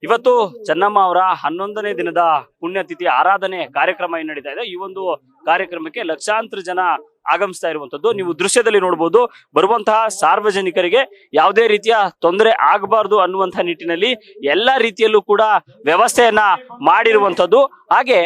ಇವತ್ತು ಚೆನ್ನಮ್ಮ ಅವರ 11ನೇ ದಿನದ ಪುಣ್ಯತಿಥಿ ಆರಾಧನೆ ಕಾರ್ಯಕ್ರಮ ಏನ್ ನಡೀತಾ ಇದೆ. ಈ ಒಂದು ಕಾರ್ಯಕ್ರಮಕ್ಕೆ ಲಕ್ಷಾಂತರ ಜನ ಆಗಮಿಸ್ತಾ ಇರುವಂತದ್ದು ನೀವು ದೃಶ್ಯದಲ್ಲಿ ನೋಡಬಹುದು. ಬರುವಂತಹ ಸಾರ್ವಜನಿಕರಿಗೆ ಯಾವುದೇ ರೀತಿಯ ತೊಂದರೆ ಆಗಬಾರದು ಅನ್ನುವಂತಹ ನಿಟ್ಟಿನಲ್ಲಿ ಎಲ್ಲಾ ರೀತಿಯಲ್ಲೂ ಕೂಡ ವ್ಯವಸ್ಥೆಯನ್ನ ಮಾಡಿರುವಂತದ್ದು. ಹಾಗೆ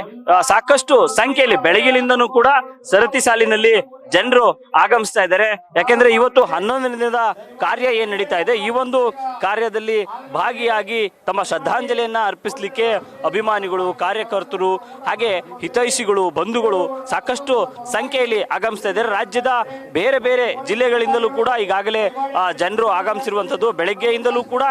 ಸಾಕಷ್ಟು ಸಂಖ್ಯೆಯಲ್ಲಿ ಬೆಳಗಿನಿಂದನೂ ಕೂಡ ಸರತಿ ಸಾಲಿನಲ್ಲಿ ಜನರು ಆಗಮಿಸ್ತಾ ಇದ್ದಾರೆ. ಯಾಕೆಂದ್ರೆ ಇವತ್ತು 11ನೇ ದಿನದ ಕಾರ್ಯ ಏನ್ ನಡೀತಾ ಇದೆ, ಈ ಒಂದು ಕಾರ್ಯದಲ್ಲಿ ಭಾಗಿಯಾಗಿ ತಮ್ಮ ಶ್ರದ್ಧಾಂಜಲಿಯನ್ನ ಅರ್ಪಿಸಲಿಕ್ಕೆ ಅಭಿಮಾನಿಗಳು, ಕಾರ್ಯಕರ್ತರು, ಹಾಗೆ ಹಿತೈಷಿಗಳು, ಬಂಧುಗಳು ಸಾಕಷ್ಟು ಸಂಖ್ಯೆಯಲ್ಲಿ ಆಗಮಿಸ್ತಾ ಇದ್ದಾರೆ. ರಾಜ್ಯದ ಬೇರೆ ಬೇರೆ ಜಿಲ್ಲೆಗಳಿಂದಲೂ ಕೂಡ ಈಗಾಗಲೇ ಜನರು ಆಗಮಿಸಿರುವಂತದ್ದು. ಬೆಳಗ್ಗೆಯಿಂದಲೂ ಕೂಡ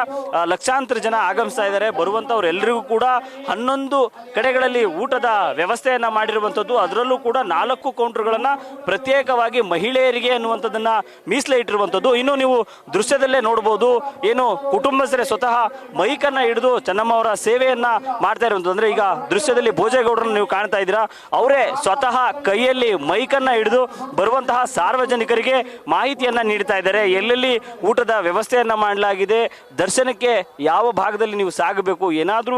ಲಕ್ಷಾಂತರ ಜನ ಆಗಮಿಸ್ತಾ ಇದ್ದಾರೆ. ಬರುವಂತವ್ರೆಲ್ಲರಿಗೂ ಕೂಡ 11 ಕಡೆಗಳಲ್ಲಿ ಊಟದ ವ್ಯವಸ್ಥೆಯನ್ನ ಮಾಡಿರುವಂತದ್ದು. ಅದರಲ್ಲೂ ಕೂಡ 4 ಕೌಂಟರ್ಗಳನ್ನ ಪ್ರತ್ಯೇಕವಾಗಿ ಮಹಿಳೆಯರಿಗೆ ಅನ್ನುವಂಥದ್ದನ್ನ ಮೀಸಲಿಟ್ಟಿರುವಂತದ್ದು. ಇನ್ನು ನೀವು ದೃಶ್ಯದಲ್ಲೇ ನೋಡಬಹುದು, ಏನು ಕುಟುಂಬಸ್ಥರೇ ಸ್ವತಃ ಮೈಕನ್ನ ಹಿಡಿದು ಚೆನ್ನಮ್ಮ ಅವರ ಸೇವೆಯನ್ನ ಮಾಡ್ತಾ ಇರುವಂತದ್ದು. ಅಂದ್ರೆ ಈಗ ದೃಶ್ಯದಲ್ಲಿ ಭೋಜೇಗೌಡರನ್ನು ನೀವು ಕಾಣ್ತಾ ಇದ್ದೀರಾ, ಅವರೇ ಸ್ವತಃ ಕೈಯಲ್ಲಿ ಮೈಕನ್ನ ಹಿಡಿದು ಬರುವಂತಹ ಸಾರ್ವಜನಿಕರಿಗೆ ಮಾಹಿತಿಯನ್ನ ನೀಡ್ತಾ ಇದ್ದಾರೆ. ಎಲ್ಲೆಲ್ಲಿ ಊಟದ ವ್ಯವಸ್ಥೆಯನ್ನ ಮಾಡಲಾಗಿದೆ, ದರ್ಶನಕ್ಕೆ ಯಾವ ಭಾಗದಲ್ಲಿ ನೀವು ಸಾಗಬೇಕು, ಏನಾದ್ರೂ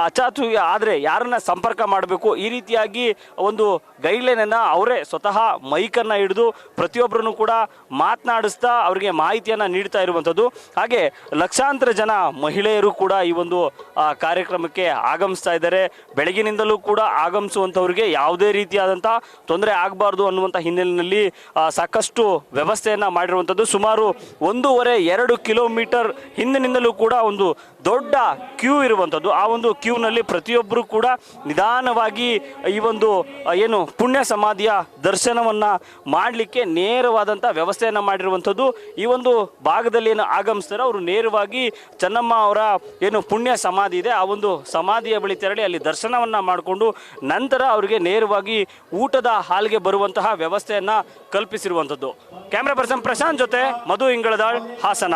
ಅಚಾತುರ್ಯ ಆದ್ರೆ ಯಾರನ್ನ ಸಂಪರ್ಕ ಮಾಡಬೇಕು, ಈ ರೀತಿಯಾಗಿ ಒಂದು ಗೈಡ್ಲೈನ್ ಅನ್ನ ಅವರೇ ಸ್ವತಃ ಮೈಕನ್ನ ಹಿಡಿದು ಪ್ರತಿಯೊಬ್ಬರನ್ನು ಕೂಡ ಮಾತನಾಡಿಸ್ತಾ ಅವರಿಗೆ ಮಾಹಿತಿಯನ್ನ ನೀಡ್ತಾ ಇರುವಂತದ್ದು. ಹಾಗೆ ಲಕ್ಷಾಂತರ ಜನ ಮಹಿಳೆಯರು ಕೂಡ ಈ ಒಂದು ಕಾರ್ಯಕ್ರಮಕ್ಕೆ ಆಗಮಿಸ್ತಾ ಇದ್ದಾರೆ. ಬೆಳಗಿನಿಂದಲೂ ಕೂಡ ಆಗಮಿಸುವಂತವರಿಗೆ ಯಾವುದೇ ರೀತಿಯಾದಂತಹ ತೊಂದರೆ ಆಗಬಾರ್ದು ಅನ್ನುವಂಥ ಹಿನ್ನೆಲೆಯಲ್ಲಿ ಸಾಕಷ್ಟು ವ್ಯವಸ್ಥೆಯನ್ನ ಮಾಡಿರುವಂಥದ್ದು. ಸುಮಾರು 1.5-2 ಕಿಲೋಮೀಟರ್ ಹಿಂದಿನಿಂದಲೂ ಕೂಡ ಒಂದು ದೊಡ್ಡ ಕ್ಯೂ ಇರುವಂಥದ್ದು. ಆ ಒಂದು ಕ್ಯೂನಲ್ಲಿ ಪ್ರತಿಯೊಬ್ಬರು ಕೂಡ ನಿಧಾನವಾಗಿ ಈ ಒಂದು ಏನು ಪುಣ್ಯ ಸಮಾಧಿಯ ದರ್ಶನವನ್ನ ಮಾಡಲಿಕ್ಕೆ ನೇರವಾದಂಥ ವ್ಯವಸ್ಥೆಯನ್ನ ಮಾಡಿರುವಂಥದ್ದು. ಈ ಒಂದು ಭಾಗದಲ್ಲಿ ಏನು ಆಗಮಿಸ್ತಾರೆ ಅವರು ನೇರವಾಗಿ ಚೆನ್ನಮ್ಮ ಅವರ ಏನು ಪುಣ್ಯ ಸಮಾಧಿ ಇದೆ, ಆ ಒಂದು ಸಮಾಧಿಯ ಬಳಿ ತೆರಳಿ ಅಲ್ಲಿ ದರ್ಶನವನ್ನ ಮಾಡಿಕೊಂಡು ನಂತರ ಅವರಿಗೆ ನೇರವಾಗಿ ಊಟದ ಹಾಲ್ಗೆ ಬರುವಂತಹ ವ್ಯವಸ್ಥೆಯನ್ನ ಕಲ್ಪಿಸಿರುವಂಥದ್ದು. ಕ್ಯಾಮ್ರಾ ಪರ್ಸನ್ ಪ್ರಶಾಂತ್ ಜೊತೆ ಮಧು ಇಂಗಳದಾಳ್, ಹಾಸನ.